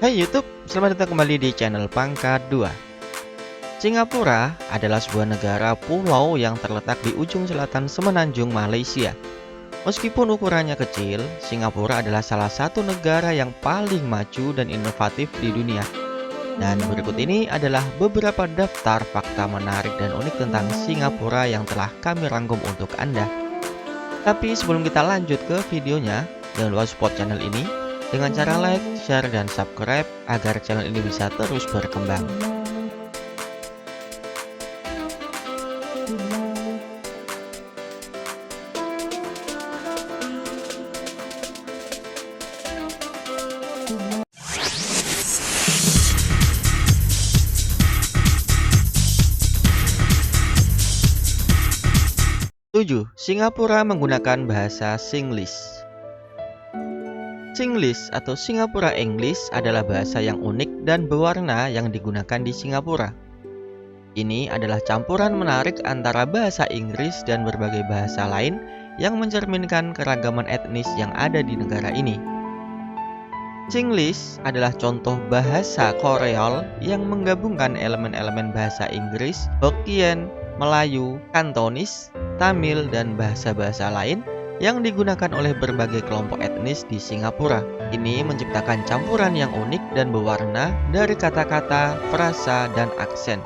Hai YouTube, selamat datang kembali di channel Pangkat 2. Singapura adalah sebuah negara pulau yang terletak di ujung selatan semenanjung Malaysia. Meskipun ukurannya kecil, Singapura adalah salah satu negara yang paling maju dan inovatif di dunia. Dan berikut ini adalah beberapa daftar fakta menarik dan unik tentang Singapura yang telah kami rangkum untuk Anda. Tapi sebelum kita lanjut ke videonya, jangan lupa support channel ini dengan cara like, share, dan subscribe agar channel ini bisa terus berkembang. Tujuh, Singapura menggunakan bahasa Singlish. Singlish atau Singapura English adalah bahasa yang unik dan berwarna yang digunakan di Singapura. Ini adalah campuran menarik antara bahasa Inggris dan berbagai bahasa lain yang mencerminkan keragaman etnis yang ada di negara ini. Singlish adalah contoh bahasa Koreol yang menggabungkan elemen-elemen bahasa Inggris, Hokkien, Melayu, Kantonis, Tamil, dan bahasa-bahasa lain yang digunakan oleh berbagai kelompok etnis di Singapura. Ini menciptakan campuran yang unik dan berwarna dari kata-kata, frasa, dan aksen.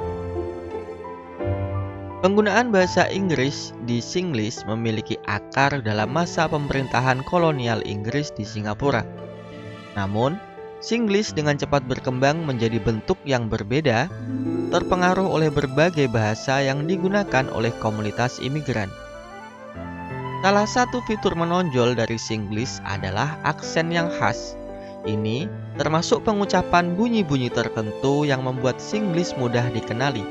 Penggunaan bahasa Inggris di Singlish memiliki akar dalam masa pemerintahan kolonial Inggris di Singapura. Namun, Singlish dengan cepat berkembang menjadi bentuk yang berbeda, terpengaruh oleh berbagai bahasa yang digunakan oleh komunitas imigran. Salah satu fitur menonjol dari Singlish adalah aksen yang khas. Ini termasuk pengucapan bunyi-bunyi tertentu yang membuat Singlish mudah dikenali.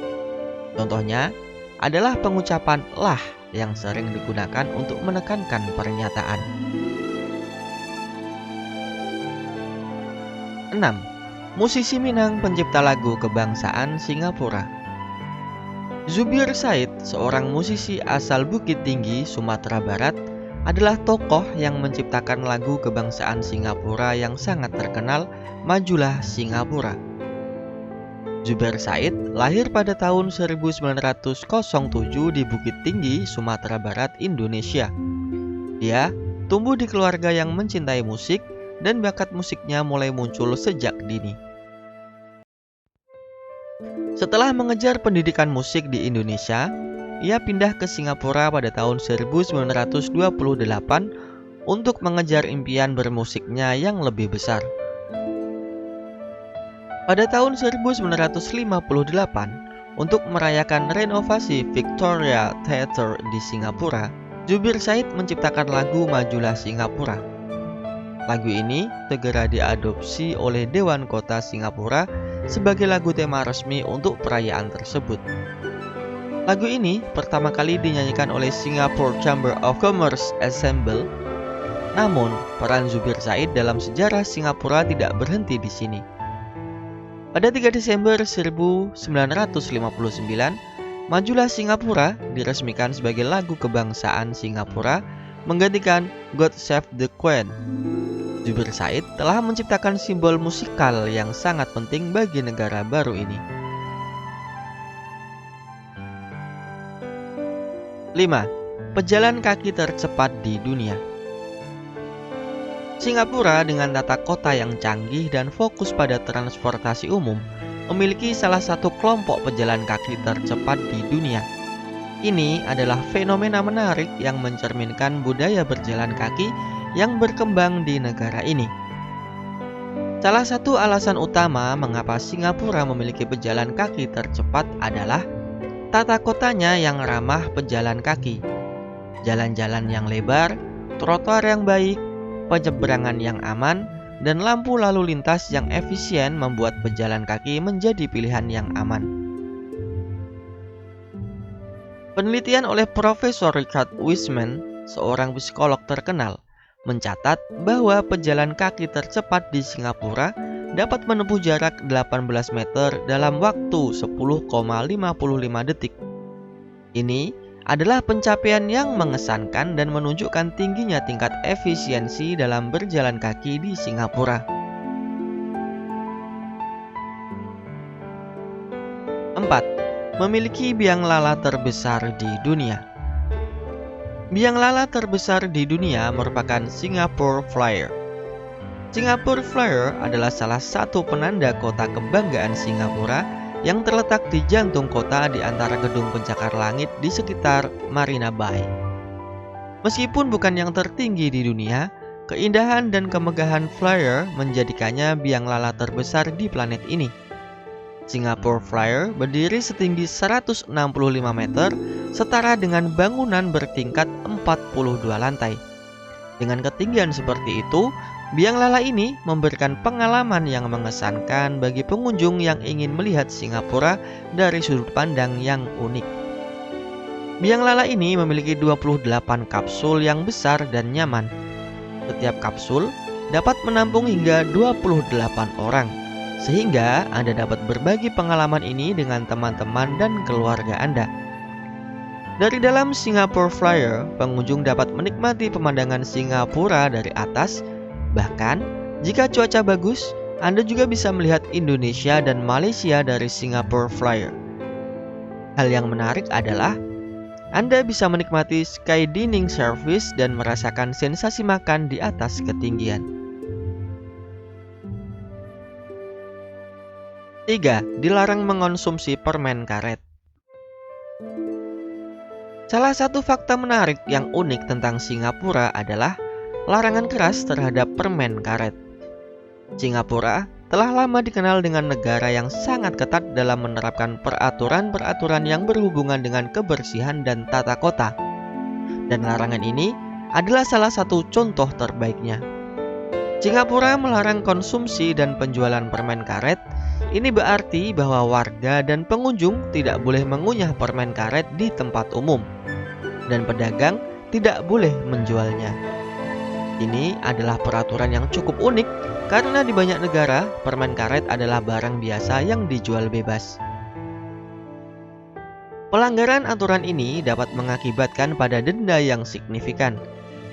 Contohnya adalah pengucapan lah yang sering digunakan untuk menekankan pernyataan. 6. Musisi Minang pencipta lagu kebangsaan Singapura. Zubir Said, seorang musisi asal Bukit Tinggi, Sumatera Barat, adalah tokoh yang menciptakan lagu kebangsaan Singapura yang sangat terkenal, Majulah Singapura. Zubir Said lahir pada tahun 1907 di Bukit Tinggi, Sumatera Barat, Indonesia. Dia tumbuh di keluarga yang mencintai musik dan bakat musiknya mulai muncul sejak dini. Setelah mengejar pendidikan musik di Indonesia, ia pindah ke Singapura pada tahun 1928 untuk mengejar impian bermusiknya yang lebih besar. Pada tahun 1958, untuk merayakan renovasi Victoria Theatre di Singapura, Zubir Said menciptakan lagu Majulah Singapura. Lagu ini segera diadopsi oleh Dewan Kota Singapura sebagai lagu tema resmi untuk perayaan tersebut. Lagu ini pertama kali dinyanyikan oleh Singapore Chamber of Commerce Ensemble. Namun, peran Zubir Said dalam sejarah Singapura tidak berhenti di sini. Pada 3 Desember 1959, Majulah Singapura diresmikan sebagai lagu kebangsaan Singapura menggantikan God Save the Queen. Zubir Said telah menciptakan simbol musikal yang sangat penting bagi negara baru ini. 5. Pejalan kaki tercepat di dunia. Singapura dengan tata kota yang canggih dan fokus pada transportasi umum memiliki salah satu kelompok pejalan kaki tercepat di dunia. Ini adalah fenomena menarik yang mencerminkan budaya berjalan kaki yang berkembang di negara ini. Salah satu alasan utama mengapa Singapura memiliki pejalan kaki tercepat adalah tata kotanya yang ramah pejalan kaki, jalan-jalan yang lebar, trotoar yang baik, penyeberangan yang aman, dan lampu lalu lintas yang efisien membuat pejalan kaki menjadi pilihan yang aman. Penelitian oleh Profesor Richard Wiseman, seorang psikolog terkenal, mencatat bahwa pejalan kaki tercepat di Singapura dapat menempuh jarak 18 meter dalam waktu 10,55 detik. Ini adalah pencapaian yang mengesankan dan menunjukkan tingginya tingkat efisiensi dalam berjalan kaki di Singapura. Keempat, memiliki biang lala terbesar di dunia. Biang lala terbesar di dunia merupakan Singapore Flyer. Singapore Flyer adalah salah satu penanda kota kebanggaan Singapura yang terletak di jantung kota di antara gedung pencakar langit di sekitar Marina Bay. Meskipun bukan yang tertinggi di dunia, keindahan dan kemegahan Flyer menjadikannya biang lala terbesar di planet ini. Singapore Flyer berdiri setinggi 165 meter, setara dengan bangunan bertingkat 42 lantai. Dengan ketinggian seperti itu, biang lala ini memberikan pengalaman yang mengesankan bagi pengunjung yang ingin melihat Singapura dari sudut pandang yang unik. Biang lala ini memiliki 28 kapsul yang besar dan nyaman. Setiap kapsul dapat menampung hingga 28 orang, sehingga Anda dapat berbagi pengalaman ini dengan teman-teman dan keluarga Anda. Dari dalam Singapore Flyer, pengunjung dapat menikmati pemandangan Singapura dari atas. Bahkan, jika cuaca bagus, Anda juga bisa melihat Indonesia dan Malaysia dari Singapore Flyer. Hal yang menarik adalah Anda bisa menikmati sky dining service dan merasakan sensasi makan di atas ketinggian. 3. Dilarang mengonsumsi permen karet. Salah satu fakta menarik yang unik tentang Singapura adalah larangan keras terhadap permen karet. Singapura telah lama dikenal dengan negara yang sangat ketat dalam menerapkan peraturan-peraturan yang berhubungan dengan kebersihan dan tata kota. Dan larangan ini adalah salah satu contoh terbaiknya. Singapura melarang konsumsi dan penjualan permen karet. Ini berarti bahwa warga dan pengunjung tidak boleh mengunyah permen karet di tempat umum, dan pedagang tidak boleh menjualnya. Ini adalah peraturan yang cukup unik karena di banyak negara permen karet adalah barang biasa yang dijual bebas. Pelanggaran aturan ini dapat mengakibatkan pada denda yang signifikan.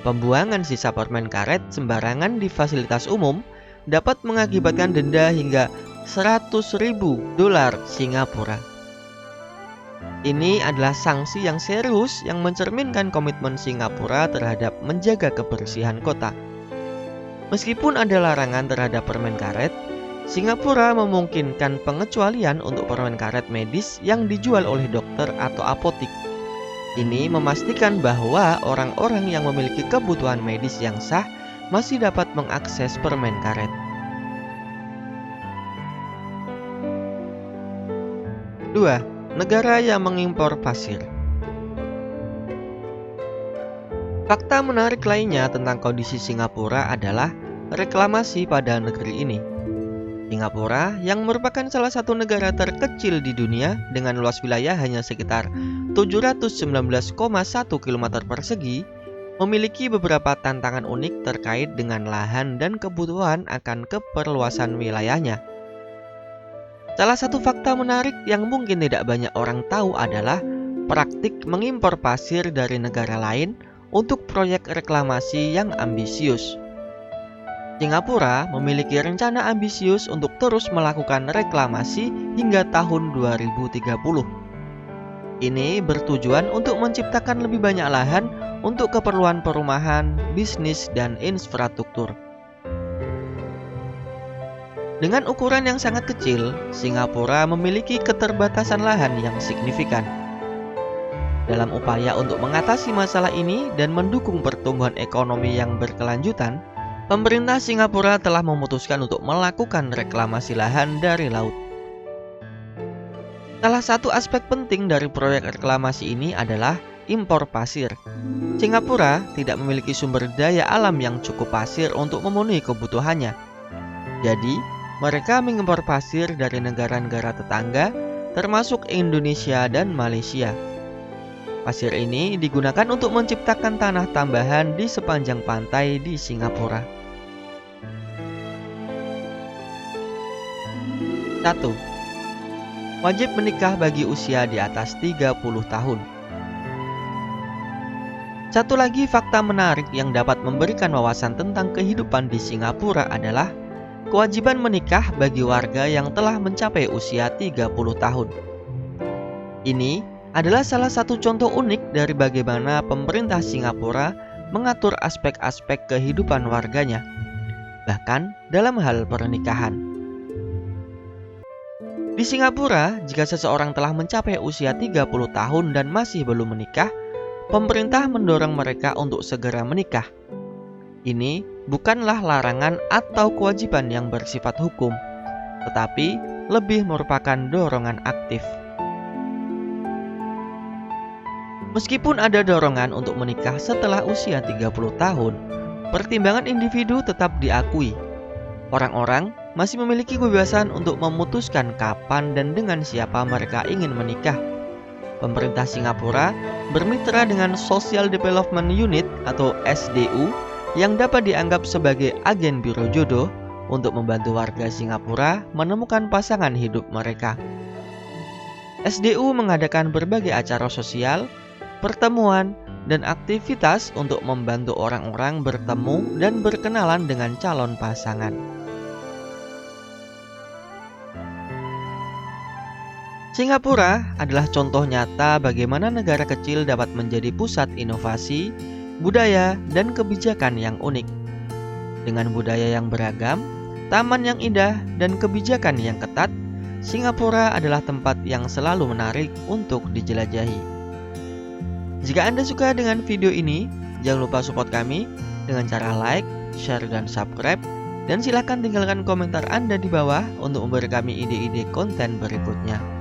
Pembuangan sisa permen karet sembarangan di fasilitas umum dapat mengakibatkan denda hingga $100.000 Singapura. Ini adalah sanksi yang serius yang mencerminkan komitmen Singapura terhadap menjaga kebersihan kota. Meskipun ada larangan terhadap permen karet, Singapura memungkinkan pengecualian untuk permen karet medis yang dijual oleh dokter atau apotik. Ini memastikan bahwa orang-orang yang memiliki kebutuhan medis yang sah masih dapat mengakses permen karet. 2. Negara yang mengimpor pasir. Fakta menarik lainnya tentang kondisi Singapura adalah reklamasi pada negeri ini. Singapura, yang merupakan salah satu negara terkecil di dunia dengan luas wilayah hanya sekitar 719,1 km persegi, memiliki beberapa tantangan unik terkait dengan lahan dan kebutuhan akan keperluasan wilayahnya. Salah satu fakta menarik yang mungkin tidak banyak orang tahu adalah praktik mengimpor pasir dari negara lain untuk proyek reklamasi yang ambisius. Singapura memiliki rencana ambisius untuk terus melakukan reklamasi hingga tahun 2030. Ini bertujuan untuk menciptakan lebih banyak lahan untuk keperluan perumahan, bisnis, dan infrastruktur. Dengan ukuran yang sangat kecil, Singapura memiliki keterbatasan lahan yang signifikan. Dalam upaya untuk mengatasi masalah ini dan mendukung pertumbuhan ekonomi yang berkelanjutan, pemerintah Singapura telah memutuskan untuk melakukan reklamasi lahan dari laut. Salah satu aspek penting dari proyek reklamasi ini adalah impor pasir. Singapura tidak memiliki sumber daya alam yang cukup pasir untuk memenuhi kebutuhannya. Jadi, mereka mengimpor pasir dari negara-negara tetangga, termasuk Indonesia dan Malaysia. Pasir ini digunakan untuk menciptakan tanah tambahan di sepanjang pantai di Singapura. 1. Wajib menikah bagi usia di atas 30 tahun. Satu lagi fakta menarik yang dapat memberikan wawasan tentang kehidupan di Singapura adalah kewajiban menikah bagi warga yang telah mencapai usia 30 tahun. Ini adalah salah satu contoh unik dari bagaimana pemerintah Singapura mengatur aspek-aspek kehidupan warganya, bahkan dalam hal pernikahan. Di Singapura, jika seseorang telah mencapai usia 30 tahun dan masih belum menikah, pemerintah mendorong mereka untuk segera menikah. Ini bukanlah larangan atau kewajiban yang bersifat hukum, tetapi lebih merupakan dorongan aktif. Meskipun ada dorongan untuk menikah setelah usia 30 tahun, pertimbangan individu tetap diakui. Orang-orang masih memiliki kebebasan untuk memutuskan kapan dan dengan siapa mereka ingin menikah. Pemerintah Singapura bermitra dengan Social Development Unit atau SDU yang dapat dianggap sebagai agen biro jodoh untuk membantu warga Singapura menemukan pasangan hidup mereka. SDU mengadakan berbagai acara sosial, pertemuan, dan aktivitas untuk membantu orang-orang bertemu dan berkenalan dengan calon pasangan. Singapura adalah contoh nyata bagaimana negara kecil dapat menjadi pusat inovasi, budaya, dan kebijakan yang unik. Dengan budaya yang beragam, taman yang indah, dan kebijakan yang ketat, Singapura adalah tempat yang selalu menarik untuk dijelajahi. Jika Anda suka dengan video ini, jangan lupa support kami dengan cara like, share, dan subscribe. Dan silakan tinggalkan komentar Anda di bawah untuk memberi kami ide-ide konten berikutnya.